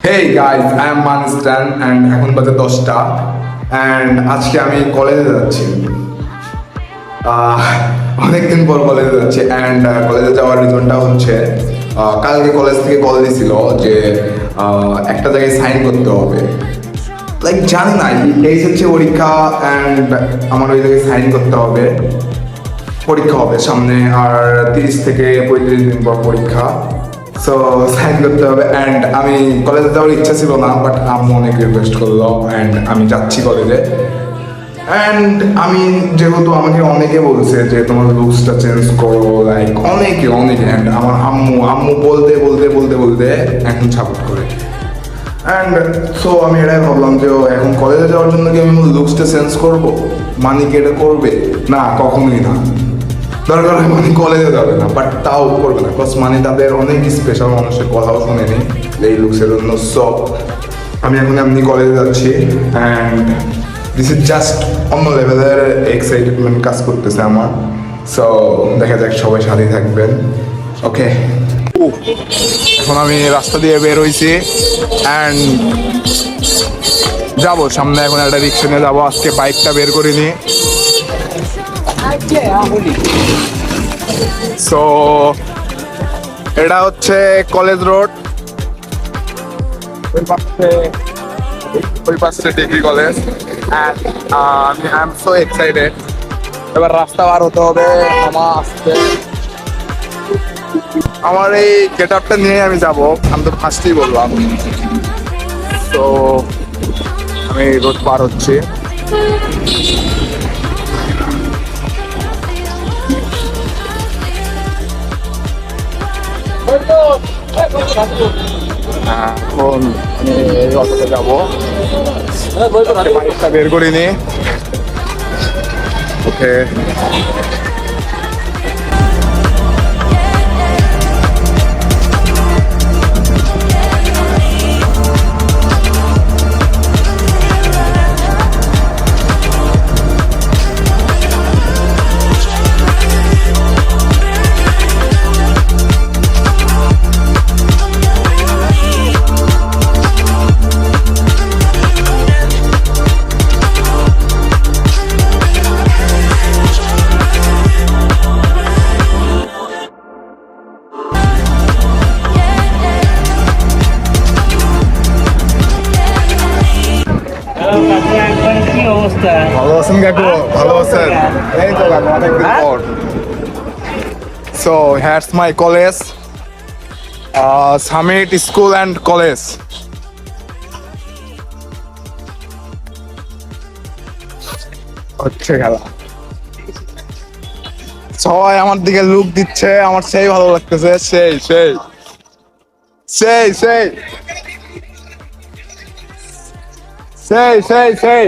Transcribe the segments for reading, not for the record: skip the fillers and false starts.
Hey guys, I am Manistan and এখন বাজে 10টা and আজকে আমি কলেজে যাচ্ছি। অনেকদিন পর কলেজে যাচ্ছি and কলেজে যাওয়ার রিজনটা হচ্ছে কালকে কলেজ থেকে কল দিছিল যে একটা জায়গায় সাইন করতে হবে। লাইক জানি না এই হচ্ছে পরীক্ষা and আমার ওই জায়গায় সাইন করতে হবে। পরীক্ষা হবে সামনে আর 30 থেকে 35 দিন পর পরীক্ষা। সো সাইন করতে হবে অ্যান্ড আমি কলেজে যাওয়ার ইচ্ছা ছিল না বাট আম্মু অনেক রিকোয়েস্ট করলো অ্যান্ড আমি যাচ্ছি কলেজে। অ্যান্ড আমি যেহেতু আমাকে অনেকে বলছে যে তোমার লুকসটা চেঞ্জ করো, লাইক অনেকে অ্যান্ড আমার আম্মু বলতে বলতে বলতে বলতে এখন সাপোর্ট করে। অ্যান্ড সো আমি এটাই ভাবলাম যে এখন কলেজে যাওয়ার জন্য কি আমি লুকসটা চেঞ্জ করবো? মানি কি এটা করবে? না, কখনোই না। দরকার হয় মানে কলেজে যাবে না, বাট তাও করবে না, বিকজ মানে তাদের অনেক স্পেশাল মানুষের কথাও শুনেনি এই লুকসের জন্য। সো আমি এখন এমনি কলেজে যাচ্ছি অ্যান্ড দিস ইজ জাস্ট অন্য লেভেলের এক্সাইটমেন্ট কাজ করতেছে আমার। সো দেখা যাক, সবাই সাথেই থাকবেন। ওকে, এখন আমি রাস্তা দিয়ে বের হয়েছি অ্যান্ড যাবো সামনে। এখন একটা রিক্সা নিয়ে যাবো, আজকে বাইকটা বের করিনি। সো এটা হচ্ছে কলেজ রোড, ওই পাশে ডিগ্রি কলেজ। আমি আই এম সো এক্সাইটেড। এবার রাস্তা পার হতে হবে মামা আসতে। আমার এই গেট আপটা নিয়ে আমি যাবো, আমি তো ফার্স্টেই বললাম। তো আমি রোড পার হচ্ছি। এখন আমি এই অটোতে যাবো, বাইকটা বের করিনি। ওকে, ভালো আছেন কাকু? ভালো আছেন? এই তো কাকু, অনেকদিন পর। So hats my college, summit school and college. হচ্ছে খেলা, সবাই আমার দিকে লুক দিচ্ছে, আমার সেই ভালো লাগতেছে। সেই সেই সেই সেই সেই সেই সেই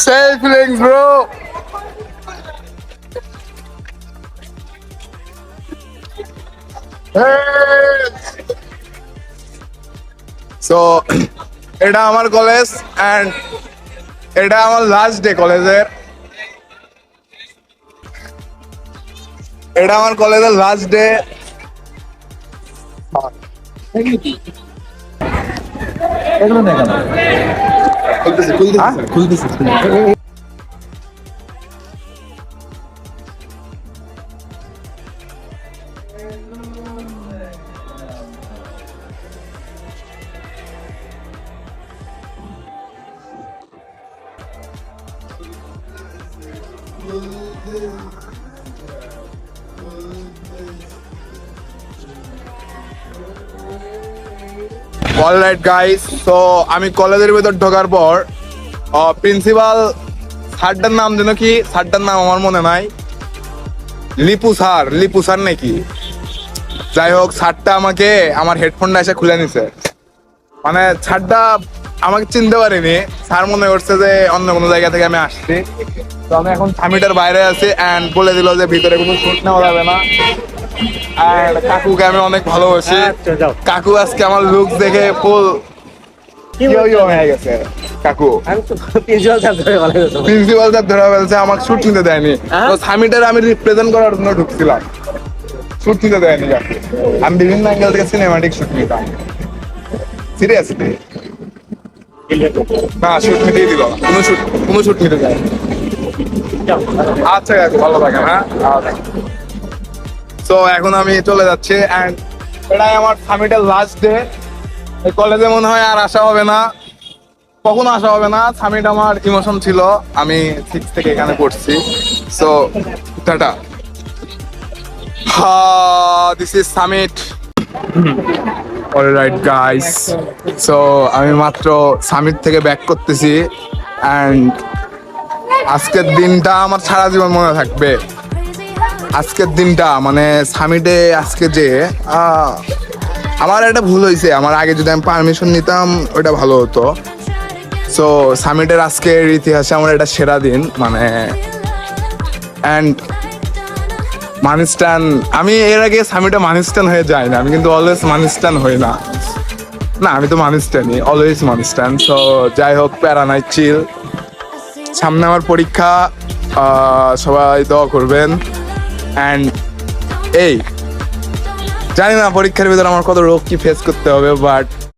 সেই ফিলিংস ব্রো। সো এটা আমার কলেজ অ্যান্ড এটা আমার লাস্ট ডে কলেজের। এটা আমার কলেজের লাস্ট ডে। অলরাইট গাইস, তো আমি কলেজের ভিতর ঢোকার পর প্রিন্সিপাল স্যারটার নাম যেন কি, স্যারটার নাম আমার মনে নাই, লিপু স্যার নাকি, যাই হোক, স্যারটা আমাকে আমার হেডফোনটা এসে খুলে নিছে। মানে স্যারটা আমাকে চিনতে পারিনি, স্যার মনে করছে যে অন্য কোনো জায়গা থেকে আমি আসছি। তো আমি এখন সামিটের বাইরে আছি অ্যান্ড বলে দিল যে ভিতরে কোনো শুট নেওয়া যাবে না। আর কাকুকে আমি অনেক ভালোবাসি। কাকু আজকে আমার লুক দেখে ফুল হয়ে গেছে। কাকু প্রিন্সিপাল স্যার ধরে ফেলছে, আমাকে শুট নিতে দেয়নি। তো সামিটের আমি রিপ্রেজেন্ট করার জন্য ঢুকছিলাম। শুট নিতে দেয়নি যাকে। আমি বিভিন্ন অ্যাঙ্গেল থেকে সিনেমাটিক শুট নিতাম, সিরিয়াসলি। না, শুট নিতেই দিল না, কোনো শুট নিতে দেয়। আচ্ছা কাকু, ভালো থাকেন। হ্যাঁ, তো এখন আমি চলে যাচ্ছি, অ্যান্ড এটাই আমার সামিটের লাস্ট ডে। এই কলেজে মনে হয় আর আসা হবে না, কখনো আসা হবে না। সামিট আমার ইমোশন ছিল, আমি 6 থেকে এখানে পড়ছি। So tata, this is summit. Alright guys, so আমি মাত্র সামিট থেকে ব্যাক করতেছি, অ্যান্ড আজকের দিনটা আমার সারা জীবন মনে থাকবে। আজকের দিনটা মানে সামিটে আজকে যে আমার একটা ভুল হয়েছে, আমার আগে যদি আমি পারমিশন নিতাম ওটা ভালো হতো। সো সামিটের আজকের ইতিহাসে আমার এটা সেরা দিন, মানে অ্যান্ড মানিস্টান। আমি এর আগে সামিটে মানিস্টান হয়ে যাই না, আমি কিন্তু অলওয়েজ মানিস্টান হই না। না, আমি তো মানিস্টানই, অলওয়েজ মানিস্টান। সো যাই হোক, প্যারা নাই, চিল। সামনে আমার পরীক্ষা, সবাই দোয়া করবেন। অ্যান্ড এই জানি না পরীক্ষার ভিতরে আমার কত রোগ কি ফেস করতে হবে, বাট